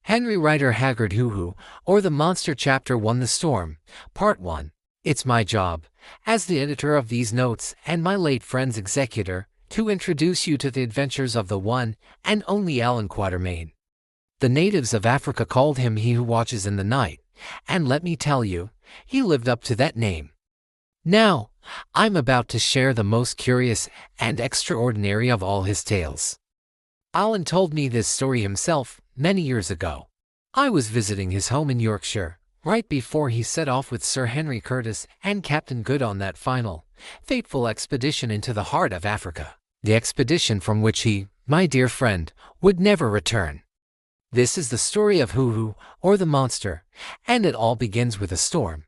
Henry Rider Haggard Hou-Hou, or The Monster Chapter 1 The Storm, Part 1. It's my job, as the editor of these notes and my late friend's executor, to introduce you to the adventures of the one and only Allan Quatermain. The natives of Africa called him He Who Watches in the Night, and let me tell you, he lived up to that name. Now, I'm about to share the most curious and extraordinary of all his tales. Allan told me this story himself many years ago. I was visiting his home in Yorkshire, right before he set off with Sir Henry Curtis and Captain Good on that final, fateful expedition into the heart of Africa, the expedition from which he, my dear friend, would never return. This is the story of Hou-Hou, or the monster, and it all begins with a storm.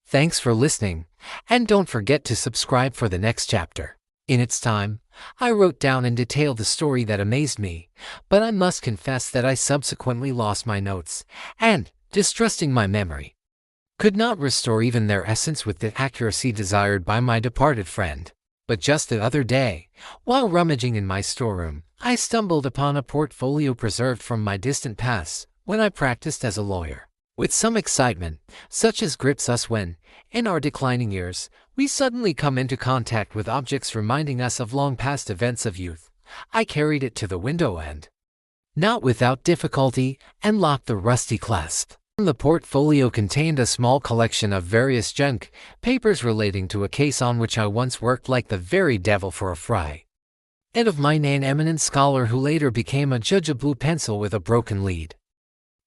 Thanks for listening, and don't forget to subscribe for the next chapter. In its time, I wrote down in detail the story that amazed me, but I must confess that I subsequently lost my notes, and, distrusting my memory, could not restore even their essence with the accuracy desired by my departed friend. But just the other day, while rummaging in my storeroom, I stumbled upon a portfolio preserved from my distant past, when I practiced as a lawyer. With some excitement, such as grips us when, in our declining years, we suddenly come into contact with objects reminding us of long-past events of youth, I carried it to the window and, not without difficulty, unlocked the rusty clasp. The portfolio contained a small collection of various junk papers relating to a case on which I once worked like the very devil for a fry, and of mine an eminent scholar who later became a judge of blue pencil with a broken lead,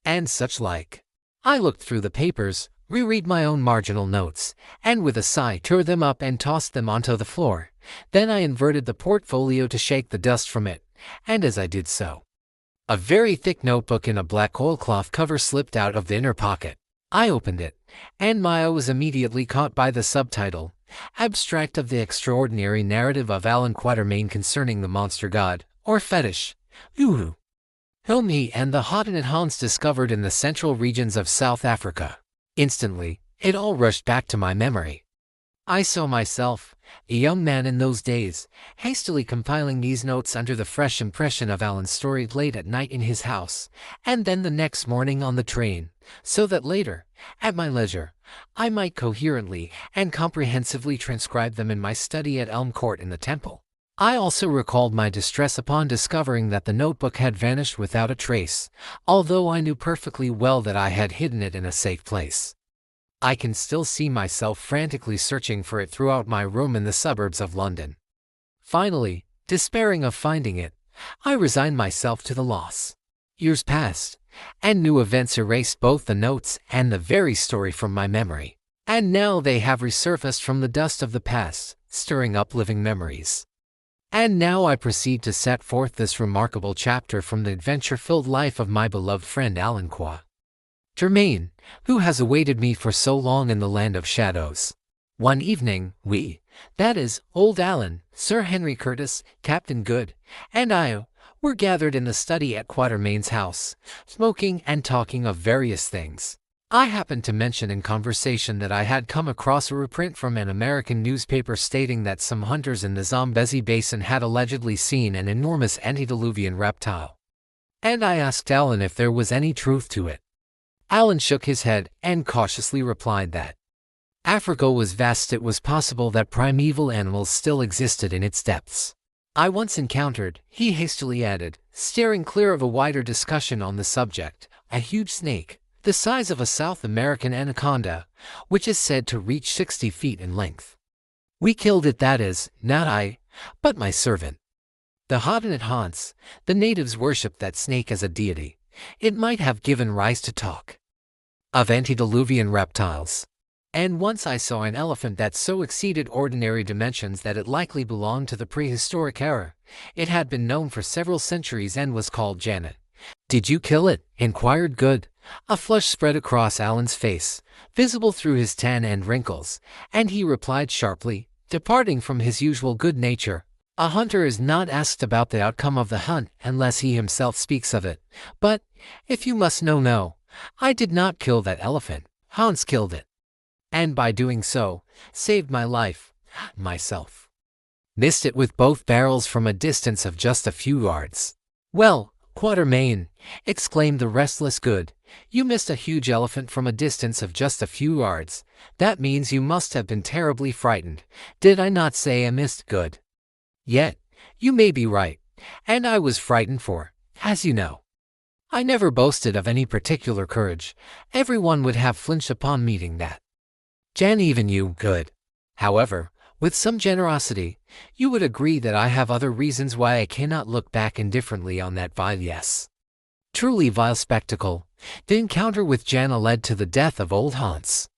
and such like. I looked through the papers, reread my own marginal notes, and with a sigh tore them up and tossed them onto the floor. Then I inverted the portfolio to shake the dust from it, and as I did so, a very thick notebook in a black oilcloth cover slipped out of the inner pocket. I opened it, and my eye was immediately caught by the subtitle, Abstract of the Extraordinary Narrative of Allan Quatermain Concerning the Monster God, or Fetish, Hou-Hou, whom he and the Haggard discovered in the central regions of South Africa. Instantly, it all rushed back to my memory. I saw myself, a young man in those days, hastily compiling these notes under the fresh impression of Allan's story late at night in his house, and then the next morning on the train, so that later, at my leisure, I might coherently and comprehensively transcribe them in my study at Elm Court in the Temple. I also recalled my distress upon discovering that the notebook had vanished without a trace, although I knew perfectly well that I had hidden it in a safe place. I can still see myself frantically searching for it throughout my room in the suburbs of London. Finally, despairing of finding it, I resigned myself to the loss. Years passed, and new events erased both the notes and the very story from my memory. And now they have resurfaced from the dust of the past, stirring up living memories. And now I proceed to set forth this remarkable chapter from the adventure-filled life of my beloved friend Allan Quatermain, who has awaited me for so long in the land of shadows. One evening, we, that is, old Allan, Sir Henry Curtis, Captain Good, and I, were gathered in the study at Quatermain's house, smoking and talking of various things. I happened to mention in conversation that I had come across a reprint from an American newspaper stating that some hunters in the Zambezi Basin had allegedly seen an enormous antediluvian reptile, and I asked Allan if there was any truth to it. Allan shook his head and cautiously replied that Africa was vast. It was possible that primeval animals still existed in its depths. I once encountered, he hastily added, steering clear of a wider discussion on the subject, a huge snake, the size of a South American anaconda, which is said to reach 60 feet in length. We killed it, that is, not I, but my servant. The Haggard, the natives worshipped that snake as a deity. It might have given rise to talk of antediluvian reptiles. And once I saw an elephant that so exceeded ordinary dimensions that it likely belonged to the prehistoric era. It had been known for several centuries and was called Janet. Did you kill it? Inquired Good. A flush spread across Allan's face, visible through his tan and wrinkles, and he replied sharply, departing from his usual good nature, A hunter is not asked about the outcome of the hunt unless he himself speaks of it. But, if you must know, no, I did not kill that elephant. Hans killed it. And by doing so, saved my life, myself. Missed it with both barrels from a distance of just a few yards. Well, Quatermain, exclaimed the restless Good, you missed a huge elephant from a distance of just a few yards. That means you must have been terribly frightened. Did I not say I missed Good? Yet, you may be right, and I was frightened for, as you know. I never boasted of any particular courage. Everyone would have flinched upon meeting that. Jan, even you, Good. However, with some generosity, you would agree that I have other reasons why I cannot look back indifferently on that vile, yes, truly vile spectacle. The encounter with Jana led to the death of old Hans,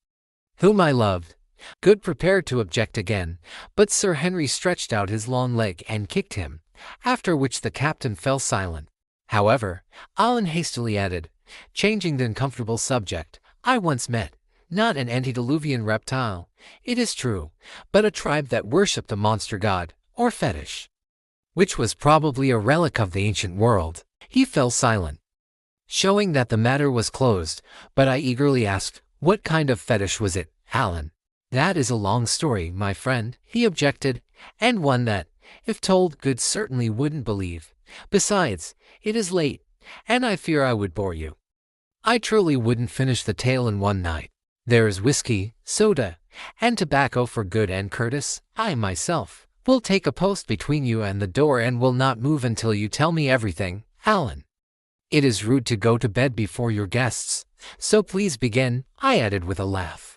whom I loved. Good prepared to object again, but Sir Henry stretched out his long leg and kicked him, after which the captain fell silent. However, Allan hastily added, changing the uncomfortable subject, I once met, not an antediluvian reptile, it is true, but a tribe that worshipped a monster god, or fetish, which was probably a relic of the ancient world. He fell silent, showing that the matter was closed, but I eagerly asked, what kind of fetish was it, Allan? That is a long story, my friend, he objected, and one that, if told, Good certainly wouldn't believe. Besides, it is late, and I fear I would bore you. I truly wouldn't finish the tale in one night. There is whiskey, soda, and tobacco for Good and Curtis. I myself will take a post between you and the door and will not move until you tell me everything, Allan. It is rude to go to bed before your guests, so please begin, I added with a laugh.